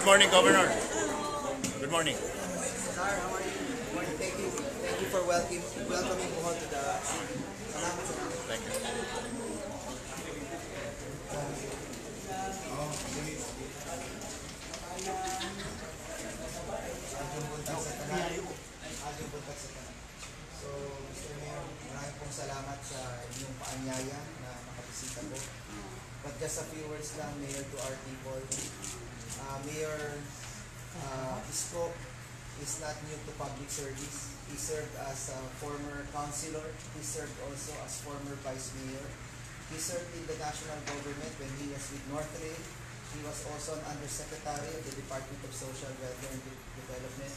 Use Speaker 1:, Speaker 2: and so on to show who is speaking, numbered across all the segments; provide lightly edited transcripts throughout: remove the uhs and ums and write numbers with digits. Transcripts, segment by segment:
Speaker 1: morning, Governor. Good morning.
Speaker 2: Sir, how are you? Good morning. Thank you. Thank you for welcoming Bohol to the city. Salamat sa mga.
Speaker 1: Thank you.
Speaker 2: So, Mr. Mayor, maraming pong salamat sa inyong paanyaya na makabisita po. But just a few words lang, Mayor, to our people. Mayor Isko is not new to public service. He served as a former councilor. He served also as former vice mayor. He served in the national government when he was with Northray. He was also an undersecretary of the Department of Social Welfare and Development.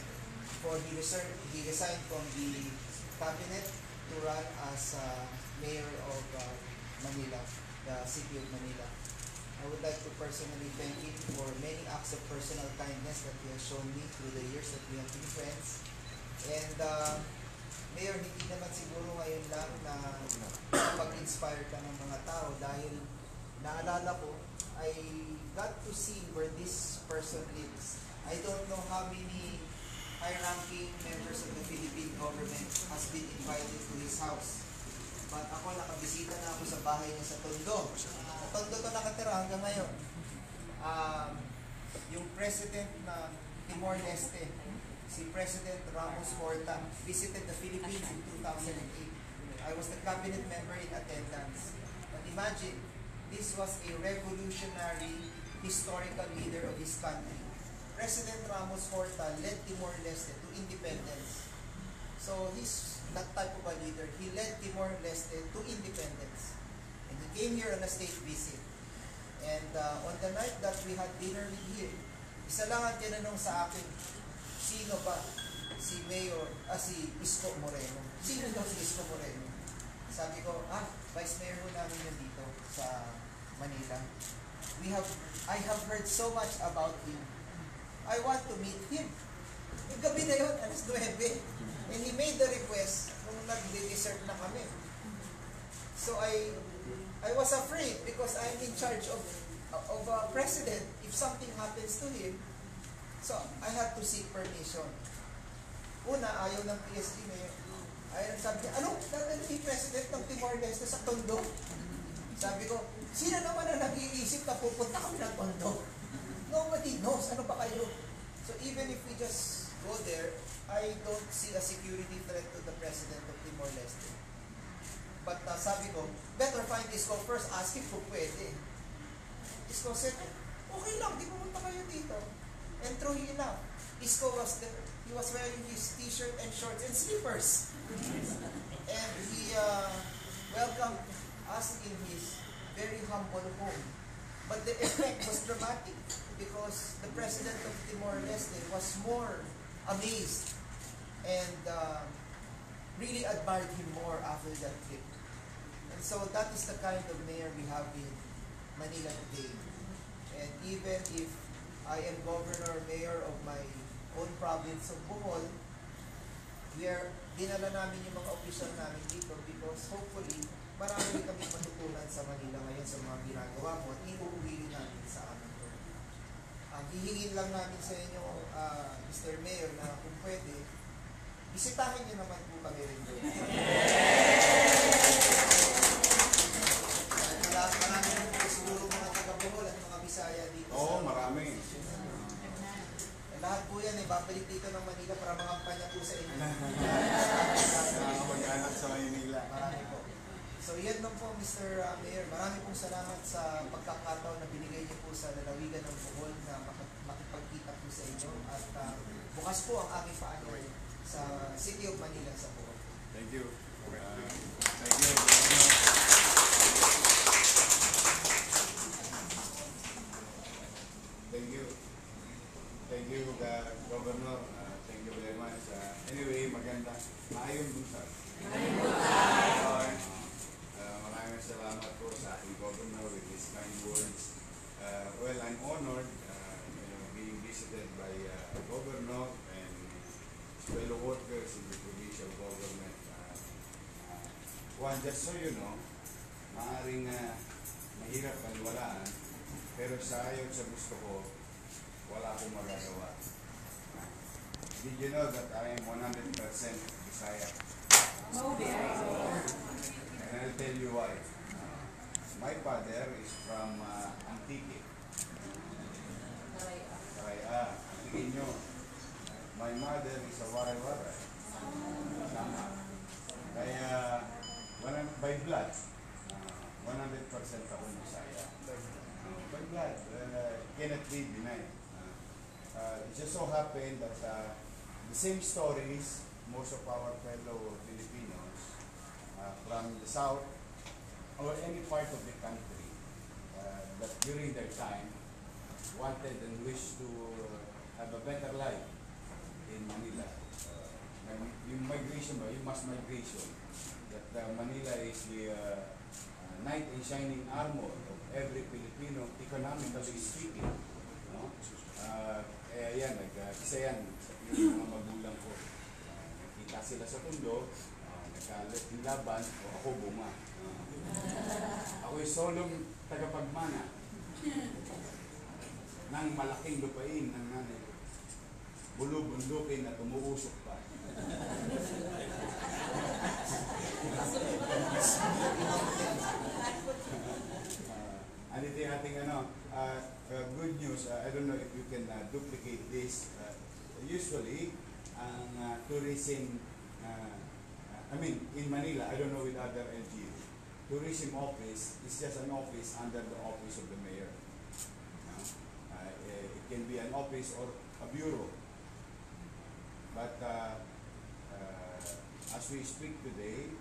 Speaker 2: Before he resigned from the cabinet to run as mayor of Manila, the city of Manila. I would like to personally thank him for many acts of personal kindness that he has shown me through the years that we have been friends. And Mayor, hindi naman siguro ngayon lang na pag-inspire ka ng mga tao dahil naalala ko, I got to see where this person lives. I don't know how many high-ranking members of the Philippine government has been invited to his house. But ako, nakabisita na ako sa bahay niya sa Tondo. Sa Tondo to nakatira hanggang ngayon. Yung president ng Timor-Leste, si President Ramos Horta, visited the Philippines in 2008. I was the cabinet member in attendance. But imagine, this was a revolutionary, historical leader of his country. President Ramos Horta led Timor-Leste to independence. So he's that type of a leader. He led Timor-Leste to independence. And he came here on a state visit. And on the night that we had dinner with him, isa lang ang tinanong sa akin, sino ba si Isko Moreno? Sino daw si Isko Moreno? Sabi ko, Vice Mayor ho namin yun dito sa Manila. I have heard so much about him. I want to meet him. Yung gabi na yun, alas 9. And he made the request nung nag-dessert na kami. So I was afraid because I'm in charge of a president. If something happens to him, so I had to seek permission. Una, ayaw ng PSG na yun. Ayaw sabi niya, dadalhin yung president ng Timor-Leste sa Tondo? Sabi ko, sino naman ang nag-iisip na pupunta kami ng Tondo? Nobody knows. Ano ba kayo? So even if we just go there, I don't see a security threat to the president of Timor-Leste. But sabi ko, better find Isko first, ask him kung pwede. Isko said, okay lang, di pumunta kayo dito. And true enough, Isko was there. He was wearing his t-shirt and shorts and slippers. And he welcomed us in his very humble home. But the effect was dramatic because the president of Timor-Leste was more amazed and really admired him more after that trip. And so that is the kind of mayor we have in Manila today. And even if I am governor, mayor of my own province of Bohol, dinala namin yung mga official namin dito because hopefully marami rin kami matutunan sa Manila ngayon sa mga ginagawa mo at iuuwi namin sa amin. Hihingin lang namin sa inyo, Mr. Mayor, na kung pwede, bisitahin niyo naman po kami rin doon. Marami rin po siguro mga taga-Bohol at mga Bisaya dito.
Speaker 3: Oo, marami.
Speaker 2: Lahat po yan, babalik dito ng Manila para mangampanya po sa inyo.
Speaker 3: Mag-anak sa Manila.
Speaker 2: Marami po. So yan lang po, Mr. Mayor. Marami pong salamat sa pagkakataon na binigay niyo po sa lalawigan ng Bohol na makipagkita po sa inyo. At bukas po ang aming paanay sa City of Manila sa Bohol.
Speaker 3: Thank you. Thank you. Thank you. Thank you, Governor. Thank you very much. Anyway, maganda. Maayong buntag. Maayong buntag. Maraming salamat po sa ating Governor with his kind words. Well, I'm honored being visited by Governor and fellow workers in the provincial government. Juan, just so you know, maaaring mahirap paniwalaan, pero sa ayon sa gusto ko, wala akong magagawa. Did you know that I am 100% Bisaya? And I'll tell you why. My father is from Antique. Antique nyo. My mother is a Waray-Waray. Sama. Kaya, by blood, 100% akong Bisaya. By blood, cannot be denied. It just so happened that the same stories, most of our fellow Filipinos from the south or any part of the country that during their time wanted and wished to have a better life in Manila. Yung migration, yung mass migration, that Manila is the knight in shining armor of every Filipino, economically speaking. No? Kaya yan, isa yan sa yung mga magulang ko. Nakita sila sa tundo, nagkalat yung laban, o ako buma. Ako'y solong tagapagmana ng malaking lupain ng nanay ko. Bulubundukin at umuusok pa. Ano ito yung ating good news, I don't know if you can duplicate this. Usually, ang tourism, in Manila, I don't know with other LGU, tourism office is just an office under the office of the mayor. It can be an office or a bureau. But as we speak today,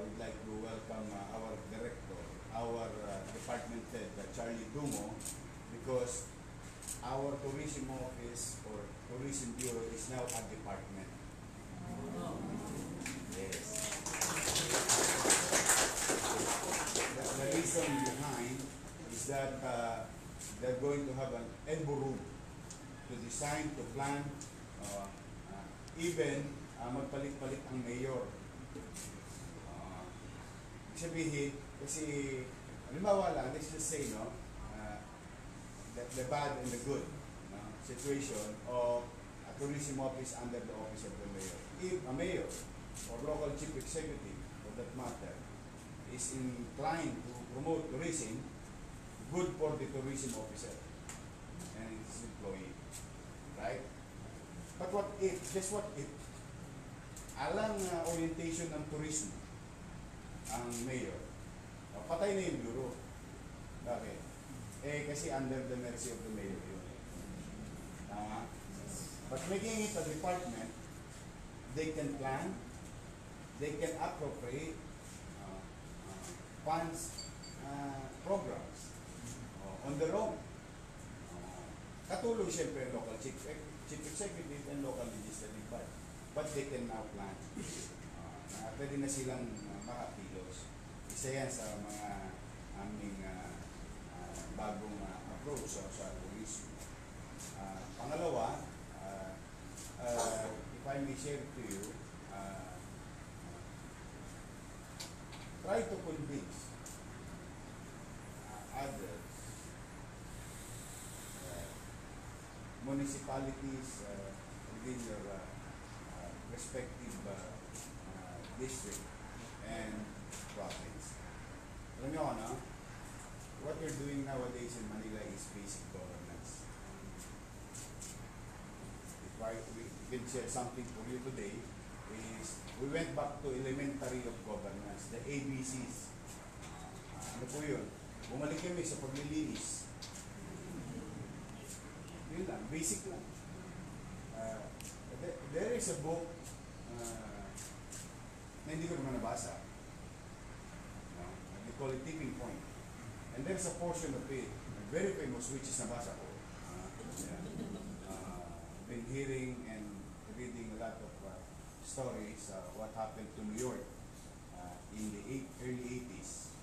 Speaker 3: we'd like to welcome our director, our department head, Charlie Dumo, because our tourism office or tourism bureau is now a department. Yes. The reason behind is that they're going to have an elbow room to design, to plan, even magpalit-palit ang mayor. Sabihin, kasi halimbawa lang, let's just say, no, the bad and the good situation of a tourism office under the office of the mayor. If a mayor or local chief executive, for that matter, is inclined to promote tourism, good for the tourism officer and his employee. Right? But what if, just what if, alang orientation ng tourism ang mayor, patay na yung bureau. Bakit? Kasi under the mercy of the mayor yun. But making it a department, they can plan, they can appropriate funds, programs on their own. Katulong siyempre local chief executive and local legislative body. But they can now plan. Pwede na silang makakilos. Isa yan sa mga aming bagong approach sa tourism. Pangalawa, if I may share to you, try to convince others, municipalities within your respective district and province. Alam niyo ano? What we're doing nowadays in Manila is basic governance. If we can share something for you today, is we went back to elementary of governance, the ABCs. Ano po yun? Bumalik kami sa paglilinis. Yun lang, basic lang. There is a book na hindi ko naman nabasa. They call it Tipping Point. And there's a portion of it, very famous, which is nabasa ko. Been hearing and reading a lot of stories, what happened to New York in the early 80s.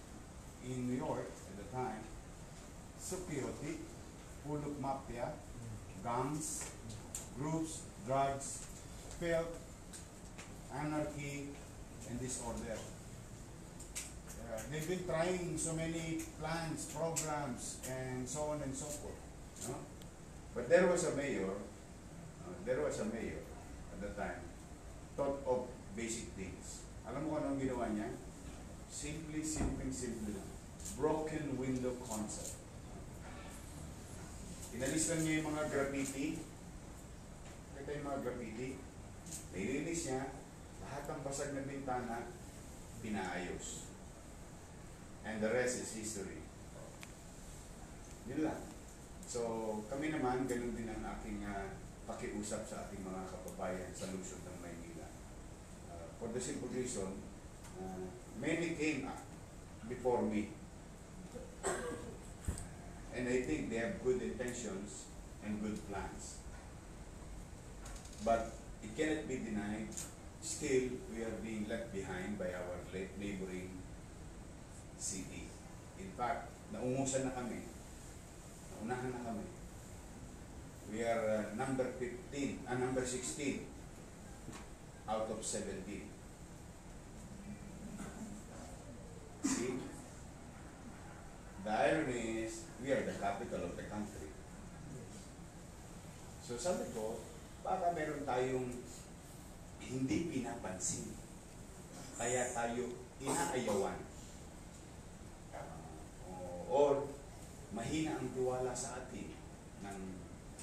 Speaker 3: In New York, at the time, so chaotic, full of mafia, gangs, groups, drugs, filth, anarchy, and disorder. They've been trying so many plans, programs, and so on and so forth. No? But there was a mayor at the time, thought of basic things. Alam mo kung anong ginawa niya? Simple lang. Broken window concept. Inalis lang niya yung mga graffiti. Ito yung mga graffiti. Nilinis niya, lahat ng basag na bintana, pinaayos. And the rest is history. Yun lang. So, kami naman, ganun din ang aking pakiusap sa ating mga kababayan sa lungsod ng Maynila. For the simple reason, many came before me. And I think they have good intentions and good plans. But it cannot be denied, still we are being left behind by our neighboring city. In fact, nauunahan na kami. We are number 16 out of 17. See? The irony is, we are the capital of the country. So sabi ko, baka meron tayong hindi pinapansin. Kaya tayo inaayawan. Or mahina ang tiwala sa atin ng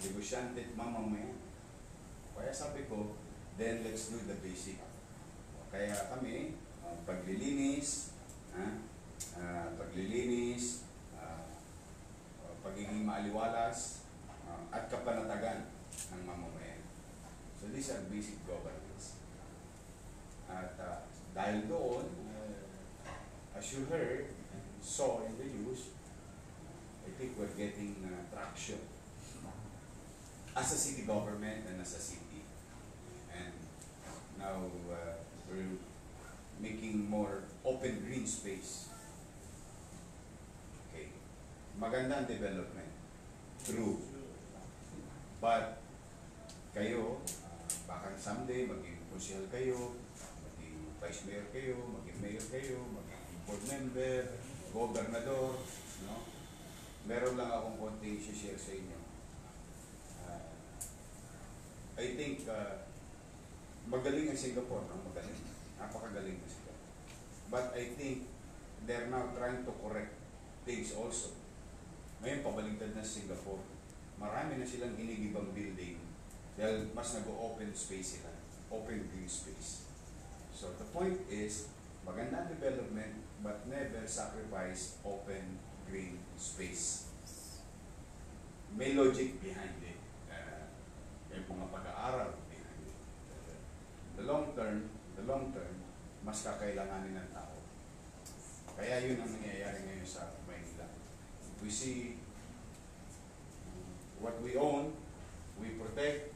Speaker 3: negosyante at mamamayan. Kaya sabi ko, then let's do the basic. Kaya kami, paglilinis, pagiging maaliwalas, at kapanatagan ng mamamayan. So these are basic governance. At dahil doon, as you heard and saw in the news, I think we're getting traction as a city government and as a city. And now we're making more open green space. Okay. Maganda ang development. True. But kayo, baka someday maging konsyel kayo, maging vice mayor kayo, maging mayor kayo, maging board member, gobernador, no? Meron lang akong konting share sa inyo. I think magaling ang Singapore, no? Magaling. Napakagaling na sila. But I think they're now trying to correct things also. Ngayon, pabaligtad na Singapore. Marami na silang ginigibang building dahil mas nag-open space sila. Open green space. So the point is, maganda development but never sacrifice open green space. May logic behind it. May mga pag-aaral behind it. The long term, mas kakailanganin ng tao. Kaya yun ang nangyayari ngayon sa Maynila. We see what we own, we protect,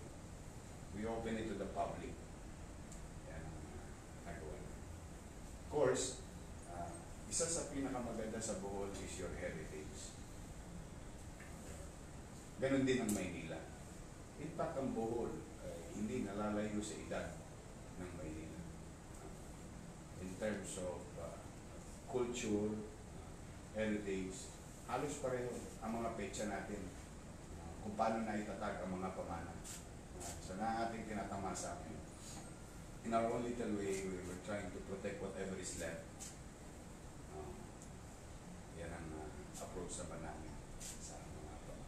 Speaker 3: we open it to the public. Yan ang nagawa. Of course, isa sa pinakamaganda sa Bohol is your heritage. Ganon din ang Maynila. In fact, ang Bohol hindi nalalayo sa edad ng Maynila. In terms of culture, heritage, halos pareho ang mga petsa natin kung paano na itatag ang mga pamana. So na ating tinatamasa. In our own little way, we were trying to protect whatever is left. Yan ang approach naman namin sa mga pamana.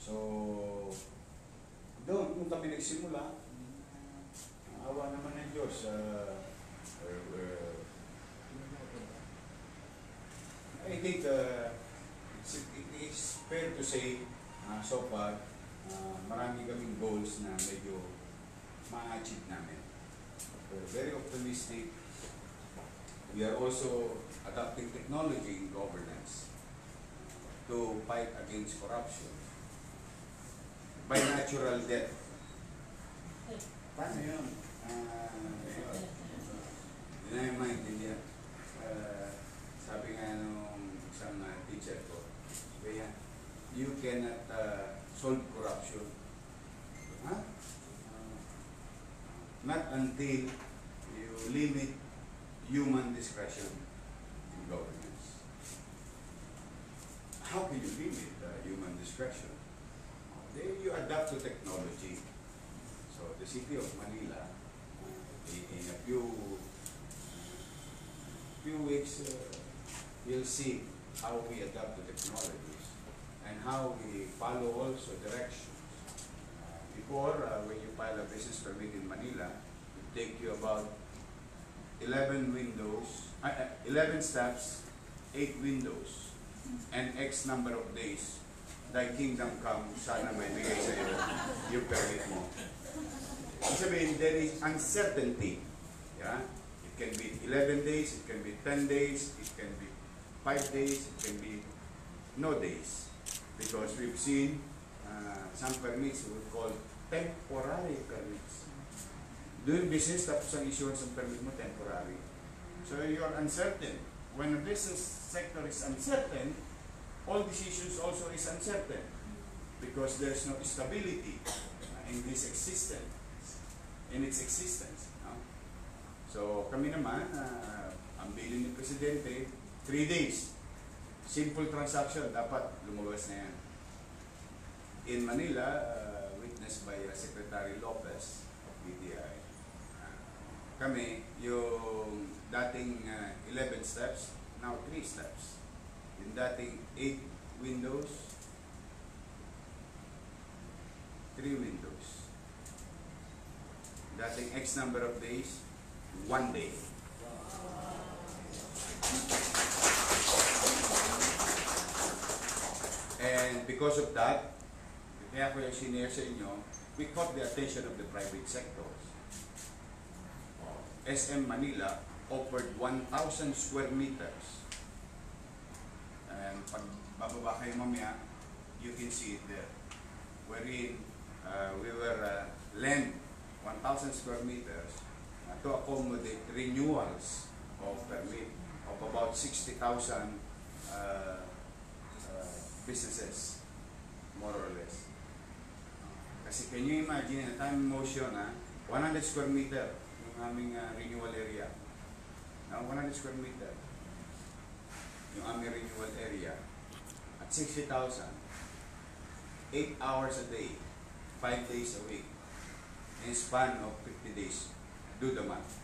Speaker 3: So, doon, kung kami nagsimula, awa naman ng Diyos, I think it is fair to say so far, marami kaming goals na medyo ma-achieve namin. We're very optimistic. We are also adopting technology in governance to fight against corruption. By natural death. Paano yun? Hindi na yung maintindihan. Sabi nga nung isang teacher ko, kaya you cannot solve corruption. Huh? Not until you limit human discretion in governance. How can you limit human discretion? you adapt to technology. So the city of Manila, in a few weeks, you'll see how we adapt to technologies and how we follow also directions. Before, when you file a business permit in Manila, it take you about 11 steps, 8 windows, and X number of days. Thy kingdom come, sana may bigay sa iyo yung permit mo. Ibig sabihin, there is uncertainty. Yeah? It can be 11 days, it can be 10 days, it can be 5 days, it can be no days. Because we've seen some permits we call temporary permits. Doing business, tapos ang issuance ng permit mo, temporary. So you're uncertain. When a business sector is uncertain, all decisions also is uncertain because there's no stability in its existence. No? So kami naman, ang bilin ni Presidente, 3 days. Simple transaction, dapat lumabas na yan. In Manila, witnessed by Secretary Lopez of BDI, kami, yung dating 11 steps, now 3 steps. Yung dating 8 windows, 3 windows. Dating X number of days, 1 day. And because of that, kaya ko yung senior sa inyo, we caught the attention of the private sectors. SM Manila offered 1,000 square meters. And pag bababa kayo mamaya, you can see it there. Wherein we were lent 1,000 square meters to accommodate renewals of permit of about 60,000 businesses, more or less. Kasi can you imagine, a time motion, 100 square meter yung aming renewal area. Now, 100 square meter yung aming renewal area at 60,000, 8 hours a day, 5 days a week, in span of 50 days. Do the math.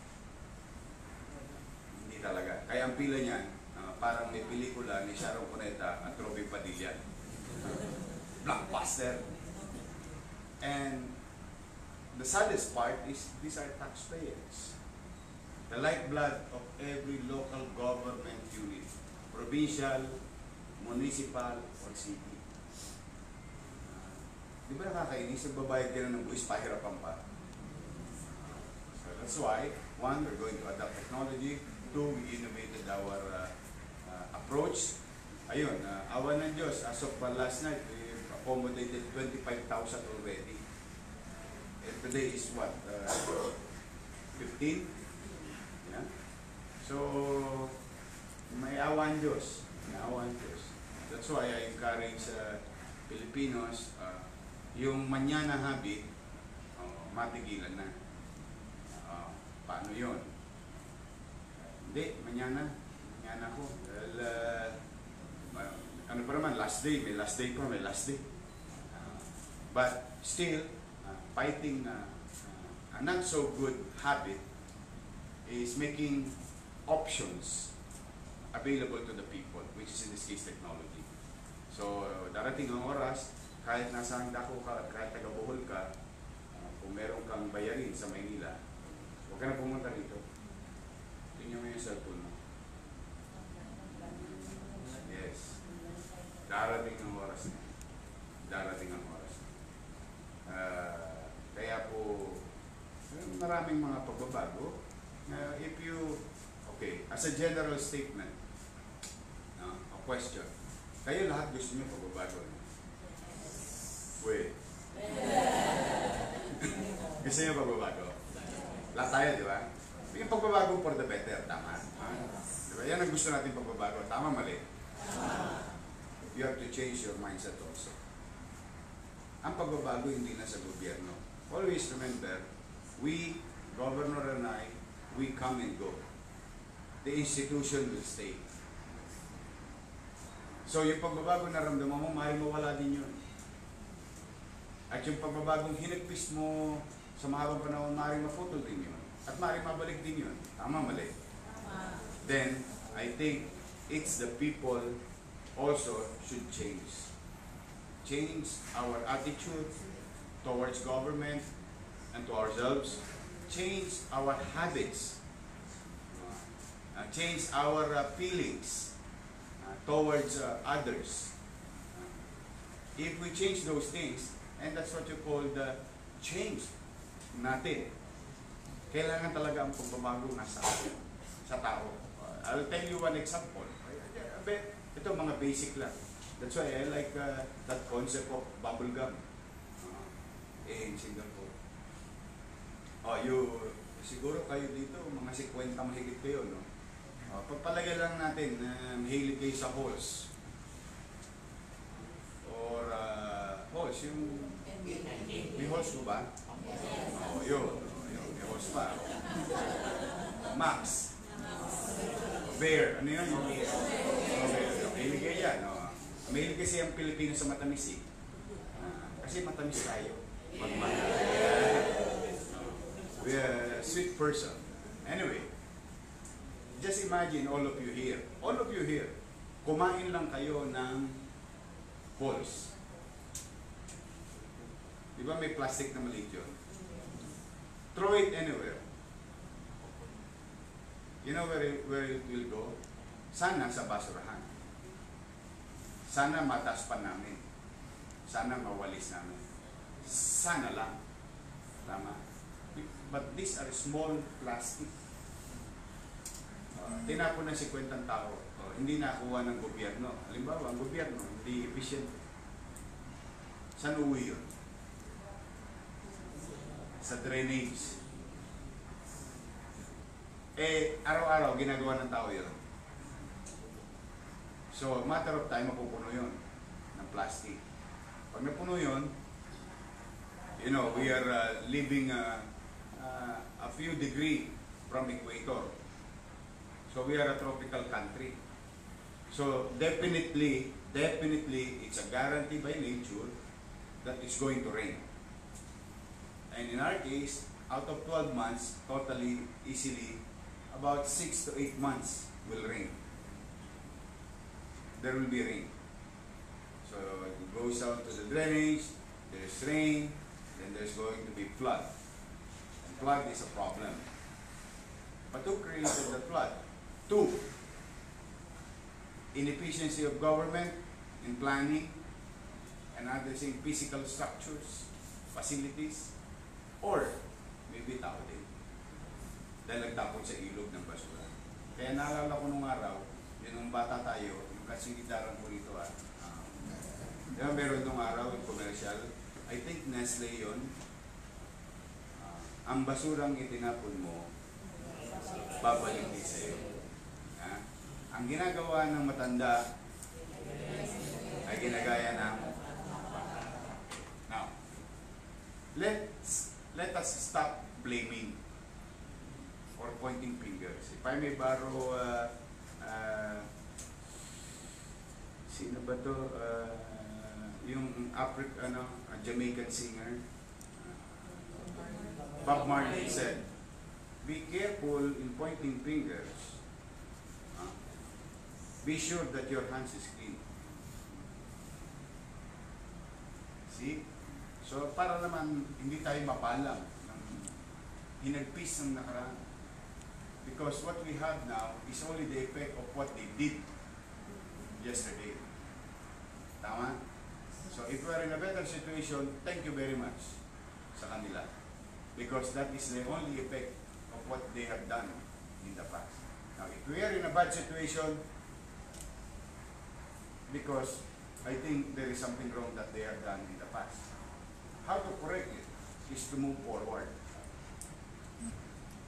Speaker 3: Hindi talaga. Kaya ang pila niyan, parang may pelikula ni Sharon Cuneta at Robin Padilla. Blockbuster. And the saddest part is these are taxpayers. The lifeblood of every local government unit, provincial, municipal, or city. Di ba nakakainis? Nagbabayad ka na ng buwis, pahirapan pa. So that's why, 1, we're going to adopt technology. 2, we innovated our approach. Ayun, awa ng Diyos, as of last night, we accommodated 25,000 already. And today is what? 15? Yeah? So, may awa ng Diyos. May awa ng Diyos. That's why I encourage Filipinos, yung manyana habit, matigilan na. Paano yun? Hindi, manyana ko. Well, ano pa naman, last day, may last day. But still, fighting a not so good habit is making options available to the people, which is in this case technology. So, darating ang oras, kahit nasaan dako ka, kahit taga Bohol ka, kung meron kang bayarin sa Maynila, huwag ka na pumunta dito. Tingnan mo yung cellphone mo. Yes. Darating ang oras na. Kaya po, maraming mga pagbabago. If you, okay, as a general statement, a question, kayo lahat gusto nyo pagbabago? Wait. Gusto nyo pagbabago? Lahat tayo, di ba? Yung pagbabago for the better, tama? Di ba? Yan ang gusto natin pagbabago. Tama, mali? You have to change your mindset also. Ang pagbabago hindi na sa gobyerno. Always remember, we, Governor and I, we come and go. The institution will stay. So yung pagbabago na ramdaman mo, maaaring mawala din yun. At yung pagbabagong hinagpis mo sa mahabang panahon, maaaring maputol din yun. At maaaring mabalik din yun. Tama, mali. Then, I think it's the people also should change. Change our attitude towards government and to ourselves. Change our habits. Change our feelings towards others. If we change those things, and that's what you call the change natin, kailangan talaga ang pagbabago nasa atin, sa tao. I'll tell you one example. Ito mga basic lang. That's why I like that concept of bubble gum. In Singapore. Siguro kayo dito, mga 50 mahigit kayo, no? Pagpalagay lang natin na mahilig kayo sa halls. Or halls, yung may halls mo ba? Yun. May halls pa. Max. Bear. Ano yun? Bear. Mahilig kayo yan. Mahilig kasi ang Pilipino sa matamis eh. Kasi matamis tayo. Magmahal. We are a sweet person. Anyway, just imagine all of you here, kumain lang kayo ng balls. Di ba may plastic na maliit yun? Throw it anywhere. You know where it will go? Sana sa basurahan. Sana matas pa namin. Sana mawalis namin. Sana lang. Tama. But these are small plastic. Tinapon na 50 tao. Hindi nakuha ng gobyerno. Halimbawa, ang gobyerno, hindi efficient. Saan uwi yun? Sa drainage. Araw-araw ginagawa ng tao yun. So, matter of time, mapupuno yun ng plastic. Pag napuno yun, you know, we are living a few degrees from equator. So we are a tropical country. So definitely, it's a guarantee by nature that it's going to rain. And in our case, out of 12 months, totally, easily, about 6 to 8 months will rain. There will be rain. So it goes out to the drainage, there's rain, then there's going to be flood. And flood is a problem. But who created the flood? 2, inefficiency of government in planning and other things, physical structures, facilities, or maybe tao din. Dahil nagtapon sa ilog ng basura. Kaya naalala ko nung araw, yun nung bata tayo, yung kasingidaran ko rito diba meron nung araw, yung commercial, I think Nestle yun, ang basurang itinapon mo, babalik din sa'yo. Ang ginagawa ng matanda ay ginagaya ng bata. Now, let us stop blaming or pointing fingers. If I may borrow, sino ba to? Yung Jamaican singer, Bob Marley said, "Be careful in pointing fingers. Be sure that your hands is clean." See? So, para naman hindi tayo mapalam ng hinagpis ng nakaraan. Because what we have now is only the effect of what they did yesterday. Tama? So, if we are in a better situation, thank you very much sa kanila. Because that is the only effect of what they have done in the past. Now, if we are in a bad situation, because I think there is something wrong that they have done in the past. How to correct it is to move forward.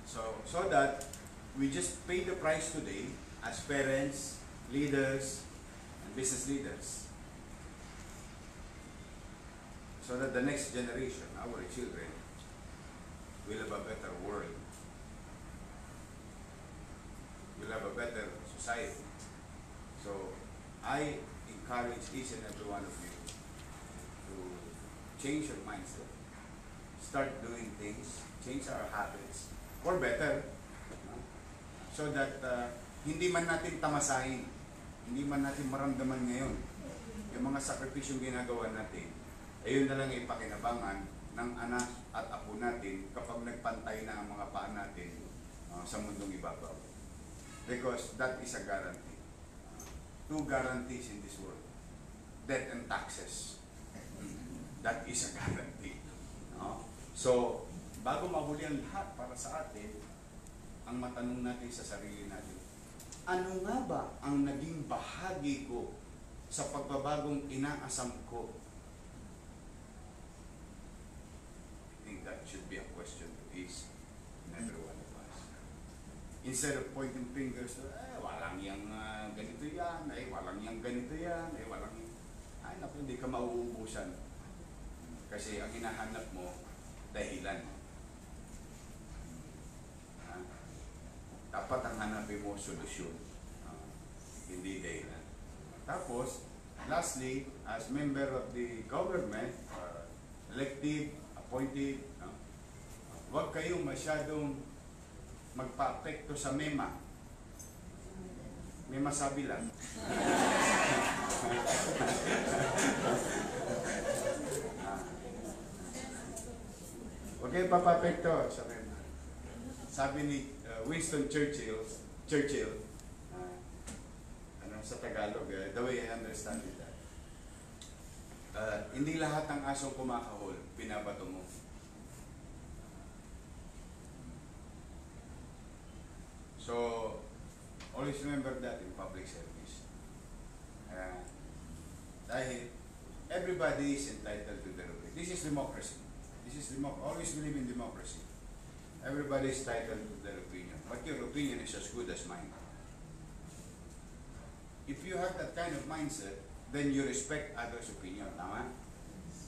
Speaker 3: So that we just pay the price today as parents, leaders, and business leaders. So that the next generation, our children, will have a better world. Will have a better society. So I encourage each and every one of you to change your mindset. Start doing things, change our habits, for better. So that hindi man natin tamasahin, hindi man natin maramdaman ngayon yung mga sakripisyong ginagawa natin, ayun na lang ipakinabangan ng anak at apo natin kapag nagpantay na ang mga paa natin sa mundong ibabaw. Because that is a guarantee. Two guarantees in this world. Death and taxes. That is a guarantee. No? So, bago mahuli ang lahat para sa atin, ang matanong natin sa sarili natin, ano nga ba ang naging bahagi ko sa pagbabagong inaasam ko? I think that should be a question to each and every one of us. Instead of pointing fingers to, walang yang ganito yan, walang yang ganito yan, walang yang... naku, hindi ka mauubusan. Kasi ang hinahanap mo, dahilan. Dapat ang hanapin mo, solusyon. Hindi dahilan. Tapos, lastly, as member of the government, elected, appointed, huwag kayong masyadong magpa-apekto sa MEMA. May masabi lang. Huwag kayong papapekto sa MEMA. Sabi ni Winston Churchill, sa Tagalog, the way I understand it, hindi lahat ng asong kumakahol, binabato mo. So, always remember that in public service. Dahil everybody is entitled to their opinion. This is democracy. Always believe in democracy. Everybody is entitled to their opinion. But your opinion is as good as mine. If you have that kind of mindset, then you respect others' opinion. Tama?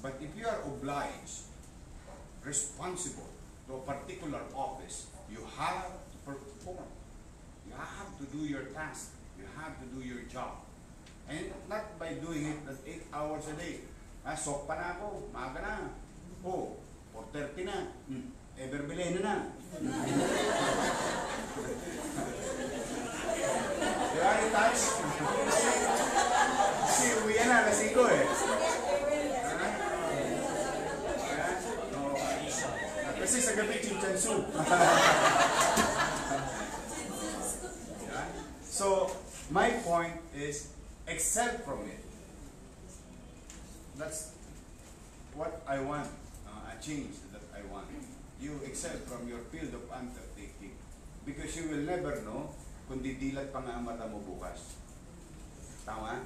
Speaker 3: But if you are obliged, responsible to a particular office, you have to perform. You have to do your task. You have to do your job. And not by doing it at 8 hours a day. Sok pa na ako, maaga na. 4:30 na. Everbilena na. Diba, touch? Kasi uwi yan na, alas 5 eh. Kasi sa gabi, chinchansu. So, my point is, excel from it. That's what I want, a change that I want. You excel from your field of undertaking because you will never know kung didilat pa nga ang mata mo bukas. Tama?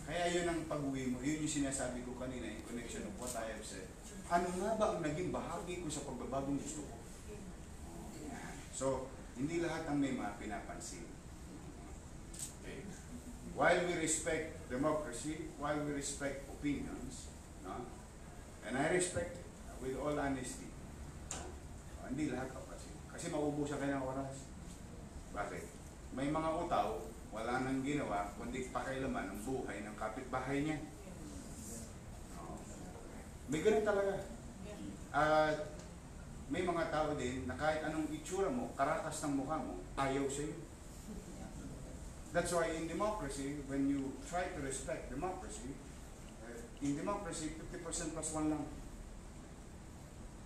Speaker 3: Kaya yun ang pag-uwi mo, yun yung sinasabi ko kanina in connection of what I have said. Ano nga ba ang naging bahagi ko sa pagbabagong gusto ko? So, hindi lahat ng may mga pinapansin. Okay. While we respect democracy, while we respect opinions, no? And I respect it with all honesty, hindi lahat kapansin. Kasi mauubusan kayo ng oras. Bakit? May mga utaw, wala nang ginawa, kundi pakailaman ang buhay ng kapitbahay niya. No? May ganun talaga. At may mga tao din na kahit anong itsura mo, karakas ng mukha mo, ayaw sa'yo. That's why in democracy, when you try to respect democracy, in democracy, 50% plus 1 lang.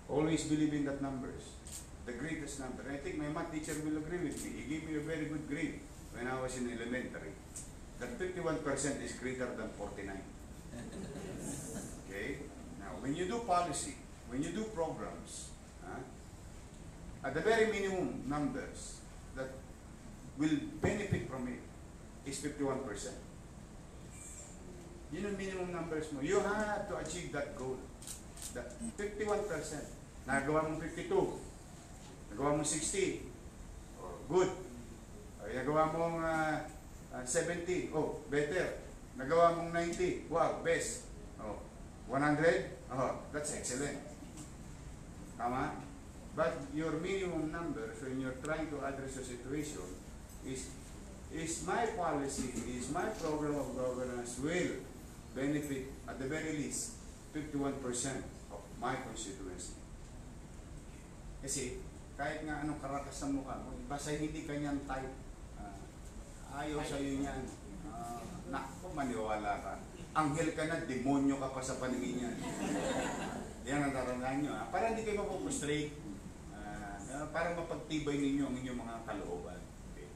Speaker 3: Always believe in that numbers. The greatest number. I think my math teacher will agree with me. He gave me a very good grade when I was in elementary. That 51% is greater than 49. Okay? Now, when you do policy, when you do programs, at the very minimum numbers that will benefit from it is 51%. Yun ang minimum numbers mo. You have to achieve that goal. That 51%. Nagawa mong 52. Nagawa mong 60. Oh, good. Nagawa mong 70. Oh, better. Nagawa mong 90. Wow, best. Oh, 100. Oh, that's excellent. Tama? But your minimum numbers when you're trying to address a situation is my policy, is my program of governance will benefit at the very least 51% of my constituency. Kasi kahit nga anong karakas sa mukha mo, basta hindi kanyang type, ayaw sa'yo niyan. Naku, maniwala ka. Anghel ka na, demonyo ka pa sa paningin niyan. Yan ang tarangan nyo. Para hindi kayo mapupustrate. Para mapagtibay ninyo ang inyong mga kalooban. Okay.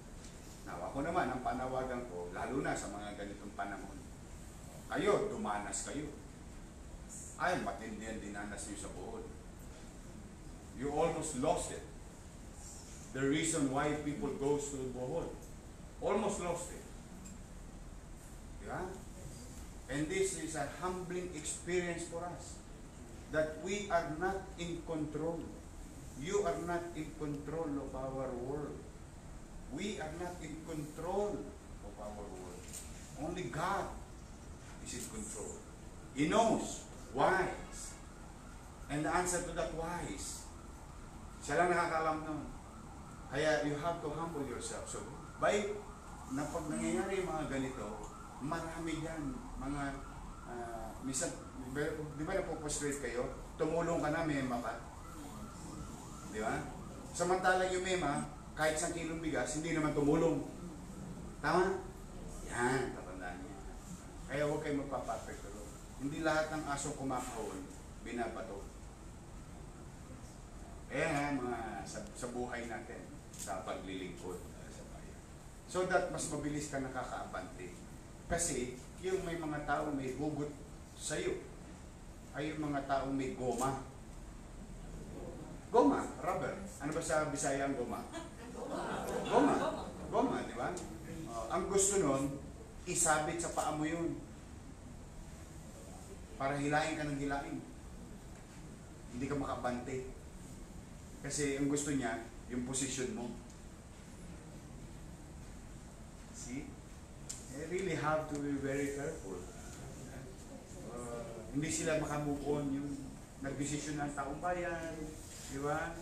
Speaker 3: Now, ako naman, ang panawagan ko, lalo na sa mga ganitong panahon, kayo, dumanas kayo. Ay, matindi ang dinanas nyo sa Bohol. You almost lost it. The reason why people goes to Bohol. Almost lost it. Yeah? And this is a humbling experience for us. That we are not in control. You are not in control of our world. We are not in control of our world. Only God is in control. He knows. Wise. And the answer to that wise. Siya lang nakakaalam nun. Kaya you have to humble yourself. So, pag nangyayari yung mga ganito, marami yan. Mga, minsan, di ba napopostrate kayo? Tumulong ka na, mema ka. Di ba? Samantalang yung mema, kahit 1 kilong bigas, hindi naman tumulong. Tama? Yan, tatandaan niya. Kaya huwag kayo magpapapekto. Hindi lahat ng asong kumakahon, binabato. Kaya mga sa buhay natin, sa paglilingkod sa bayan. So that mas mabilis ka nakakaabante. Kasi yung may mga taong may hugot sa'yo, ay yung mga taong may goma. Goma, rubber. Ano ba sa Bisaya ang goma? Goma. Goma, di ba? Ang gusto nun, isabit sa paa mo yun. Para hilain ka ng hilain. Hindi ka makabante. Kasi ang gusto niya, yung position mo. See? You really have to be very careful. Hindi sila makamove on yung nagdesisyon ng taong bayan. Di ba?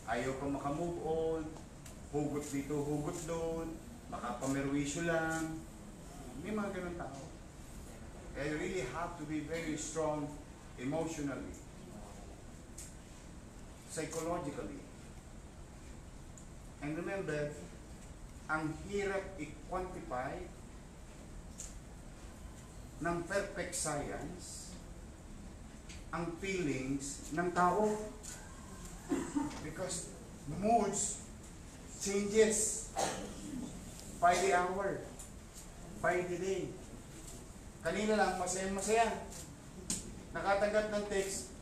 Speaker 3: Ayaw ka makamove on. Hugot dito, hugot doon. Makapamerwisyo lang. May mga ganun tao. You really have to be very strong emotionally, psychologically. And remember, ang hirap i-quantify ng perfect science ang feelings ng tao. Because moods changes by the hour, by the day. Kanina lang, masaya-masaya. Nakatanggap ng text,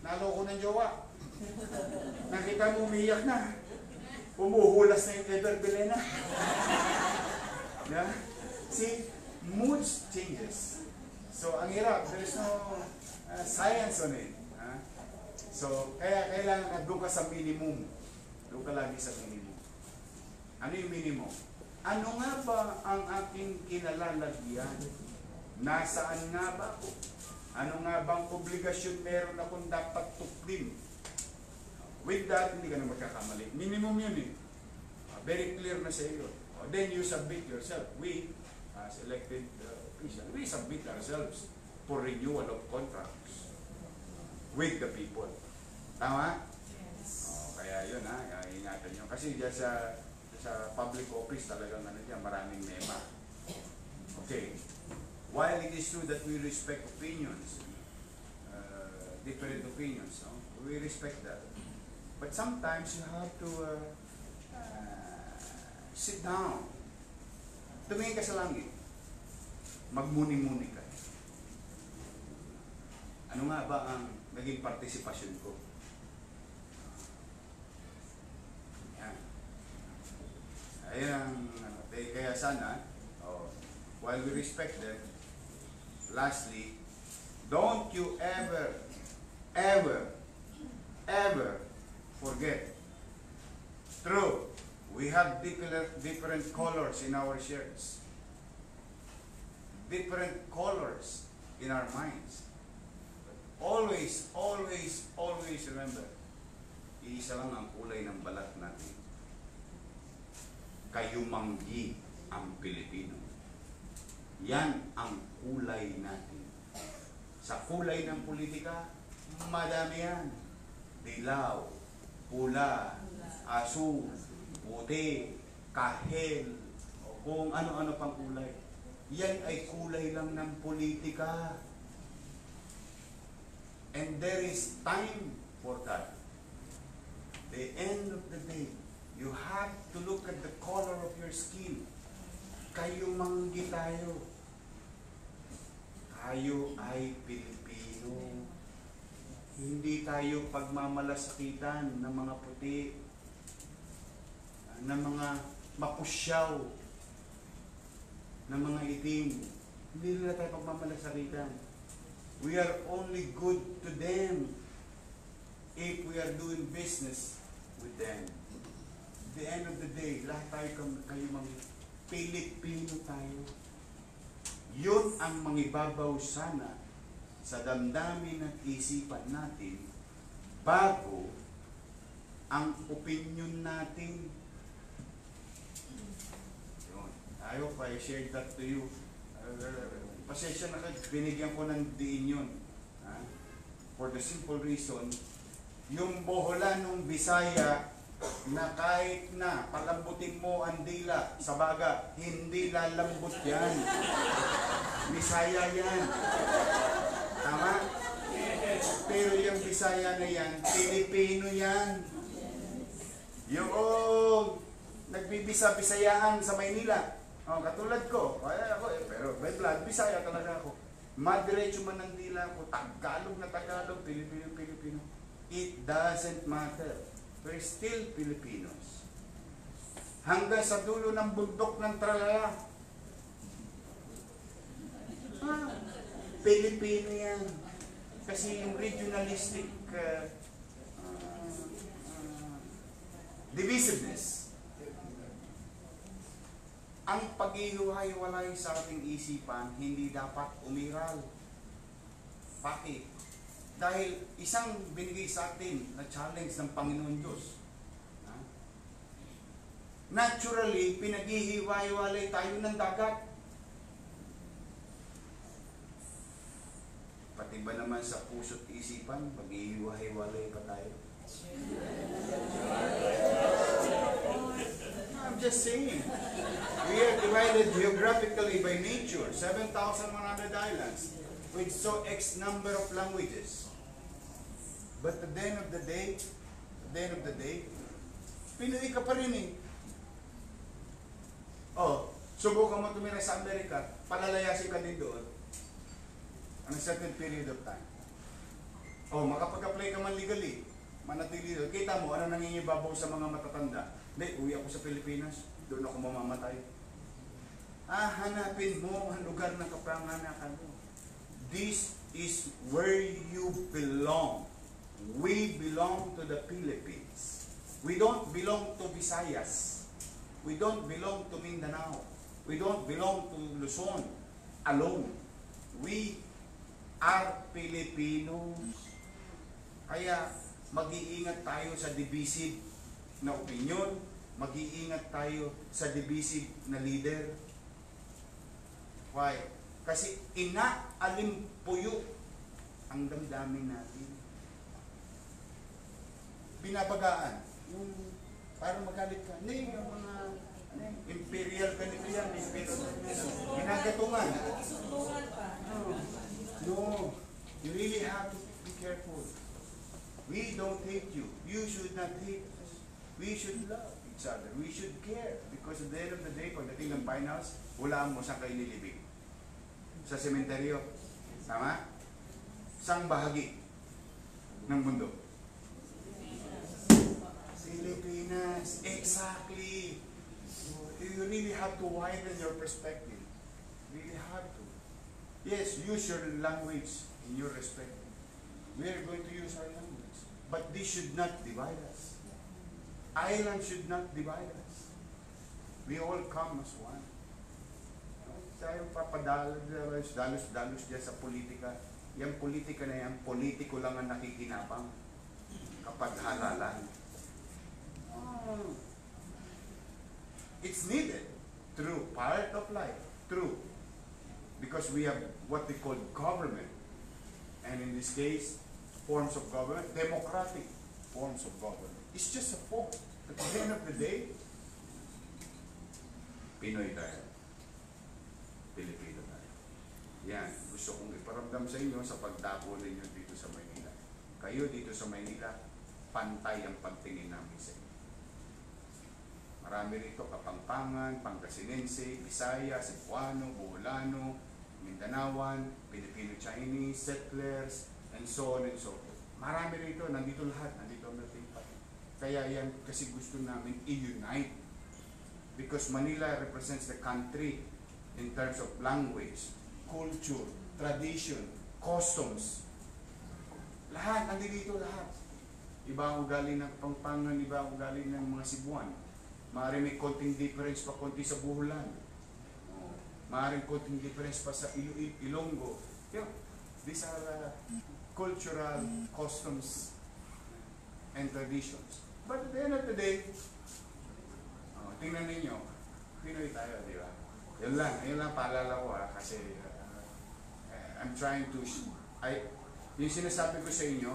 Speaker 3: naloko ng jowa. Nakita mo, umiyak na. Umuhulas na yung Everbelena. Yeah? See, moods changes. So, ang hirap. There is no science on it. So, kaya kailangan na doon ka sa minimum. Doon ka lagi sa minimum. Ano yung minimum? Ano nga ba ang aking kinalalagyan? Nasaan nga ba ako? Ano nga bang obligasyon meron akong dapat tuklin? With that, hindi ka na magkakamali. Minimum yun eh. Very clear na sa iyo. Then you submit yourself. We, as elected officials, we submit ourselves for renewal of contracts with the people. Tama? Yes. Kaya yun ha, ingatan nyo. Kasi dyan sa public office talagang ano dyan, maraming mema. Okay. While it is true that we respect opinions, different opinions, no? We respect that. But sometimes you have to sit down. Tumingin ka sa langit. Magmuni-muni ka. Ano nga ba ang naging partisipasyon ko? Yan. Ayan ang, kaya sana, while we respect them, lastly, don't you ever forget. True, we have different colors in our shirts. Different colors in our minds. But always remember, iisa lang ang kulay ng balat natin. Kayumanggi ang Pilipino. Yan ang kulay natin. Sa kulay ng politika, madami yan. Dilaw, pula, asul, puti, kahel, o kung ano-ano pang kulay. Yan ay kulay lang ng politika. And there is time for that. The end of the day, you have to look at the color of your skin. Kayo manggi tayo. Tayo ay Pilipino. Hindi tayo pagmamalasakitan ng mga puti, ng mga mapusyaw, ng mga itim. Hindi nila tayo pagmamalasakitan. We are only good to them if we are doing business with them. At the end of the day, lahat tayo kayo mga Pilipino tayo. Yun ang mangibabaw sana sa damdamin at isipan natin bago ang opinion natin. Yun. I hope I shared that to you. Pasensya na kayo, binigyan ko ng diin yun. For the simple reason, yung Boholanong Bisaya na kahit na palambutin mo ang dila sa baga, hindi lalambot yan. Bisaya yan. Tama? Pero yung Bisaya na yan, Pilipino yan. Yung nagbibisa-bisayaan sa Maynila. Katulad ko, pero by blood, Bisaya talaga ako. Madiretso man ng dila ko, Tagalog na Tagalog, Pilipino. It doesn't matter. We're still Filipinos. Hanggang sa dulo ng bundok ng Tralala. Pilipino yan. Kasi yung regionalistic divisiveness, ang pag-ihiwa-hiwalay sa ating isipan, hindi dapat umiral. Bakit? Dahil isang binigay sa atin na challenge ng Panginoon Diyos. Naturally, pinag-ihiwa-hiwalay tayo ng dagat. Pati ba naman sa puso't isipan, mag-ihiwa-hiwalay pa tayo? I'm just saying. We are divided geographically by nature, 7,100 islands, with so X number of languages. But at the end of the day, Pinoy ka pa rin eh. Subukan mo tumira sa Amerika, palalayasin ka din doon. On a certain period of time. Makapag-apply ka man legally, manatili doon. Kita mo, ano nangingibabaw sa mga matatanda? Hindi, uwi ako sa Pilipinas, doon ako mamamatay. Hanapin mo ang lugar ng kapanganakan mo. This is where you belong. We belong to the Philippines. We don't belong to Visayas. We don't belong to Mindanao. We don't belong to Luzon alone. We are Filipinos. Kaya mag-iingat tayo sa divisive na opinion, mag-iingat tayo sa divisive na leader. Why? Kasi inaalimpuyo ang damdamin natin. Binabagaan. Yung parang magalit ka. Hindi, yung mga imperial ganito yan. Ginagatungan. No. You really have to be careful. We don't hate you. You should not hate us. We should love each other. We should care. Because at the end of the day, pagdating ng finals, wala mo saan kayo nilibig. Sa sementeryo. Tama? Sang bahagi ng mundo. Pilipinas. Exactly. You really have to widen your perspective. You really have to. Yes, use your language in your respect. We are going to use our language. But this should not divide us. Island should not divide us. We all come as one. Tayo papadalos dyan sa politika. Yung politika na yan, politiko lang ang nakikinabang kapag halalan. It's needed. True. Part of life. True. Because we have what we call government. And in this case, forms of government, democratic forms of government. It's just a form. At the end of the day, Pinoy tayo. Pilipino tayo. Yan, gusto kong iparamdam sa inyo sa pagdapo ninyo dito sa Maynila. Kayo dito sa Maynila, pantay ang pagtingin namin sa inyo. Marami rito, Kapampangan, Pangasinense, Bisaya, Cebuano, Boholano, Mindanaoan, Filipino-Chinese, settlers, and so on and so forth. Marami rito, nandito lahat, nandito ang nating pati. Kaya yan kasi gusto namin i-unite. Because Manila represents the country in terms of language, culture, tradition, customs. Lahat, nandito lahat. Iba ang ugali ng Kapampangan, iba ang ugali ng mga Cebuano. Maaaring may konting difference pa konti sa Boholan. Maaaring konting difference pa sa Ilonggo. These are cultural customs and traditions. But at the end of the day, tingnan ninyo, Pinoy tayo, di ba? Yun lang paalala ko kasi I'm trying to, yung sinasabi ko sa inyo,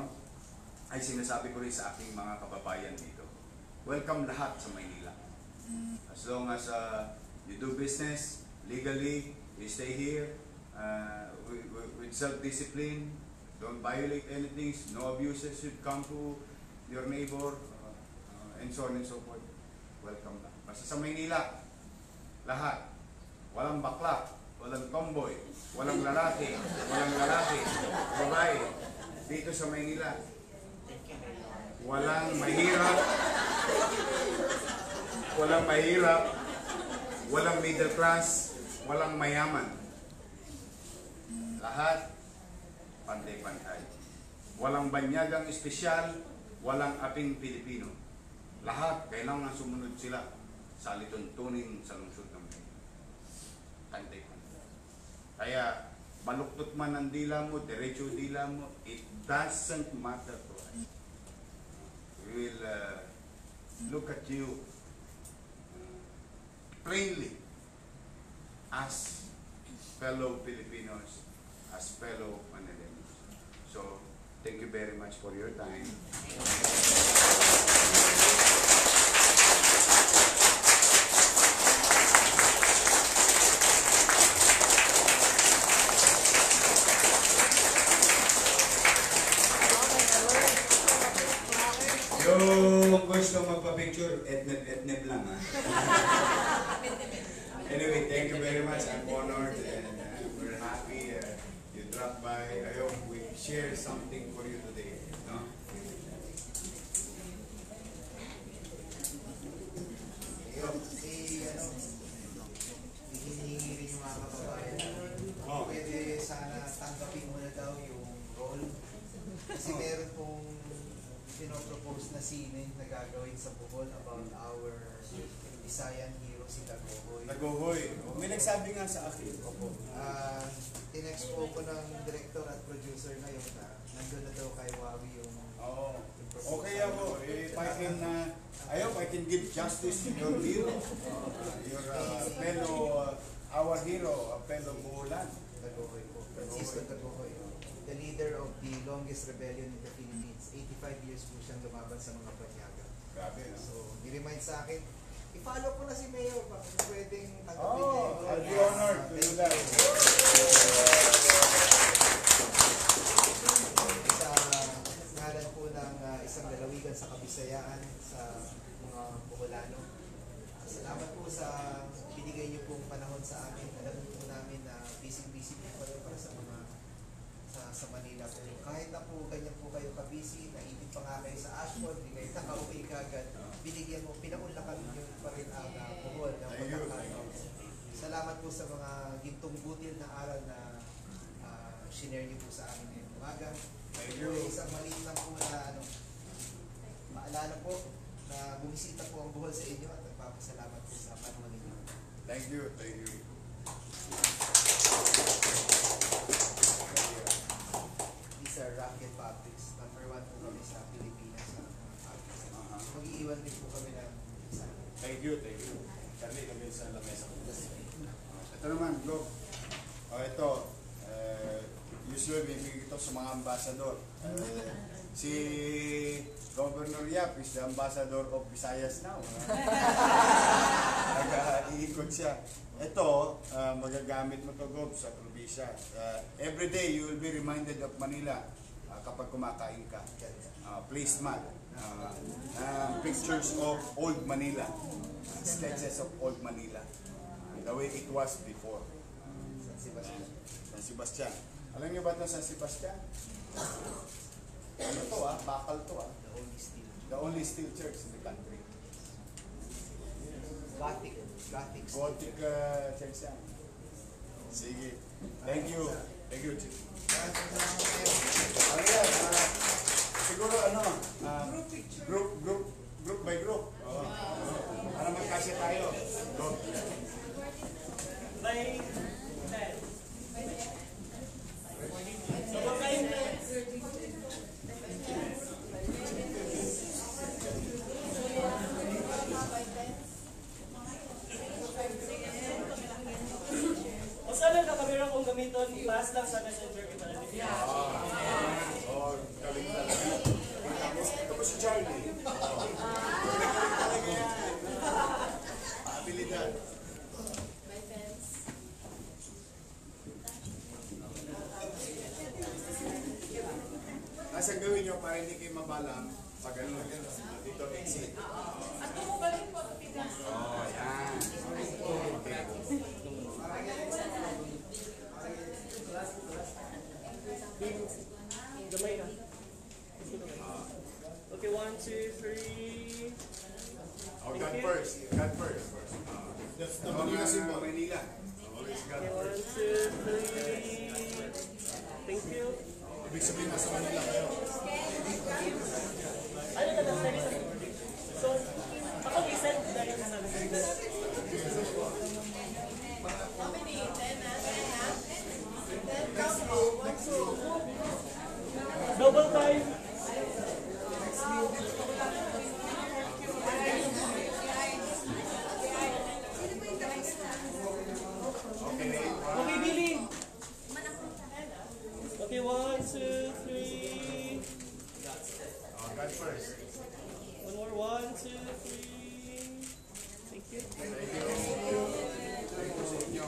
Speaker 3: ay sinasabi ko rin sa aking mga kababayan dito. Welcome lahat sa Maynila. As long as you do business legally, you stay here with self-discipline, don't violate anything, no abuses should come to your neighbor, and so on and so forth. Welcome lang. Basta sa Maynila, lahat. Walang bakla, walang tomboy, walang lalaki, babae. Dito sa Maynila, walang mahirap, walang middle class, walang mayaman. Lahat, pantay-pantay. Walang banyagang espesyal, walang aping Pilipino. Lahat, kailangan sumunod sila sa lituntunin sa lungsod ng Maynila. Pantay-pantay. Kaya, baluktot man ang dila mo, diretso dila mo, it doesn't matter to us. We will look at you plainly as fellow Filipinos, as fellow Manileños. So, thank you very much for your time. Yung gusto magpa-picture, etnep lang ha. Anyway, thank you very much. I'm honored and we're happy you dropped by. I hope we share something for you today. No?
Speaker 2: Hinihingi rin yung mga kababayan namin. Pwede sana tanggapin mo na daw yung role. Kasi meron pong pinopropose na scene na gagawin sa Bohol about our Visayan hero si Dagohoy.
Speaker 3: Dagohoy. May nagsabi nga sa akin.
Speaker 2: Opo. Tinext-po ko ng director at producer ngayon na nandun na daw kay Wawi yung
Speaker 3: Okay ako. If I can, I hope I can give justice to your hero. Your fellow, our hero, a fellow Boholan.
Speaker 2: Dagohoy po. Francisco Dagohoy. The leader of the longest rebellion in the Philippines. 85 years po siyang lumaban sa mga banyaga.
Speaker 3: Grabe, no?
Speaker 2: So, ni-remind sa akin, i-follow ko na si Mayor. Baka pwedeng tanggapin niya.
Speaker 3: I'll be honored to do that.
Speaker 2: Sa ngalan po ng isang lalawigan sa Kabisayaan sa mga Boholano. Salamat po sa binigay niyo pong panahon sa amin. Alam po namin na busy-busy po kayo para sa mga sa Manila po. Kahit na po ganyan po kayo ka-busy, naipit pa nga kayo sa Ashford, hindi kayo nakauwi kagad, binigyan mo, pinaunlakan niyo pa rin ang Bohol ng pagkakataon. Salamat po sa mga gintong butil na aral na shinare niyo po sa amin ngayong umaga. Isang maliit lang po na maalala po na bumisita po ang Bohol sa inyo at nagpapasalamat po sa panahon ninyo.
Speaker 3: Thank you, thank you.
Speaker 2: These are Rocket Fabrics. #1 po kami sa Pilipinas sa mga fabrics. Mag-iiwan din po kami ng isa.
Speaker 3: Thank you, thank you. Kami sa lamesa. Ito naman, Globe. Ito, usually bibigay ito sa mga ambassador. Si Governor Yap is the ambassador of Visayas now. Nag-iikot siya. Ito, magagamit mo ito, Gov, sa probinsya. Every day, you will be reminded of Manila kapag kumakain ka. Placemat. Pictures of old Manila. Sketches of old Manila. The way it was before. San Sebastian. Alam niyo ba ito San Sebastian? Ano to bakal to The only steel church in the country. Gothic church yan. Sige. Thank you. Thank you, Chief. Siguro group by group. Para magkasya tayo. Group.
Speaker 4: By 10. So, pagkain na. O sana nakamera kung gamiton, pass lang sa messenger kita na niya.
Speaker 3: Galing talaga. Tapos si Charlie. Abilidad. Nasa gawin nyo para hindi kayo mabalang pag ano, dito exit.
Speaker 5: At kumubalin po ang bigas.
Speaker 3: Yan. Okay.
Speaker 4: Gamay na. Okay, 1, 2, 3.
Speaker 3: God first. God first. That's the Manila symbol. Manila. Always God
Speaker 4: Okay,
Speaker 3: first.
Speaker 4: 1, 2, 3. Thank you.
Speaker 3: Ibig sabihin nasa Manila kayo.
Speaker 4: Ano na lang tayo? So, ako isend dahil sa sabi ko.
Speaker 5: Kami ni 10 na. 10 count mo. 1, 2.
Speaker 4: Double time. Okay, Billy. Okay, 1, 2, 3.
Speaker 3: God first.
Speaker 4: One more, 1, 2, 3. Thank you.
Speaker 3: Thank you. Thank you sa inyo.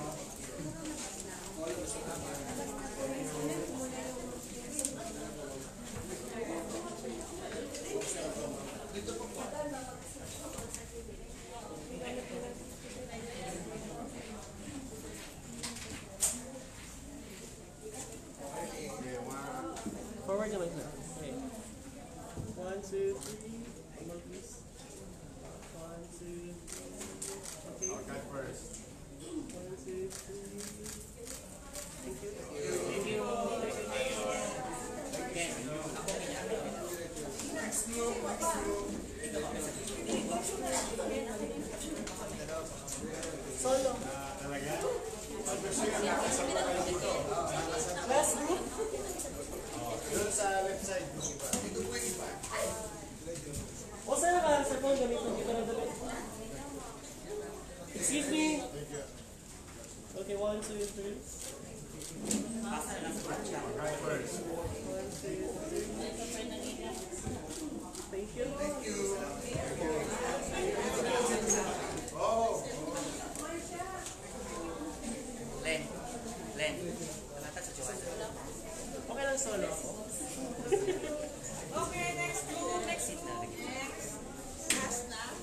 Speaker 4: Forward naman sir. Okay. 1, 2, 3. One more please. 1, 2, 3. Okay.
Speaker 3: God first.
Speaker 4: 1, 2, 3. Thank you. Thank you. Solo.
Speaker 3: Talaga? Pag gusto nyo, nakasama kayo dito.
Speaker 4: Last group.
Speaker 3: Doon sa left side. Dito po yung iba.
Speaker 4: O saan ka sa phone gamitin kita na dali? Excuse me. Okay, 1, 2, 3.
Speaker 3: God first.
Speaker 4: 1, 2, 3. Thank you.
Speaker 3: Oh!
Speaker 6: Len, malata sa Joanna.
Speaker 4: Okay lang solo ako.
Speaker 5: Okay, next group. Next group. Next. Last na.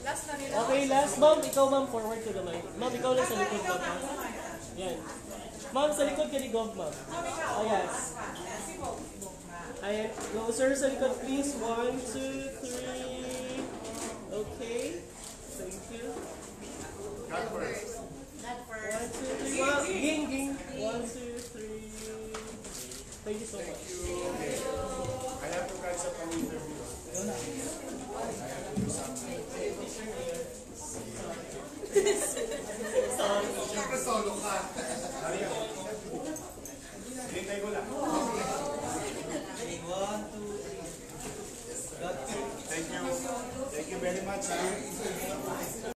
Speaker 5: Last na nila.
Speaker 4: Okay, last. Ma'am, ikaw ma'am, forward to the mic. Ma'am, ikaw lang sa likod ko. Yan. Ma'am, sa likod ka ni Gov, ma'am. Oh, yes. Ayan. Closer sa likod, please. 1, 2, 3. Okay. Thank you.
Speaker 3: God first.
Speaker 4: 1, 2, 3. Ma'am, ging. 1, 2, 3. Thank you so much.
Speaker 3: I have to catch up an interview. I have to do something. Siyempre solo ka. Hintay ko lang. Thank you. Thank you very much.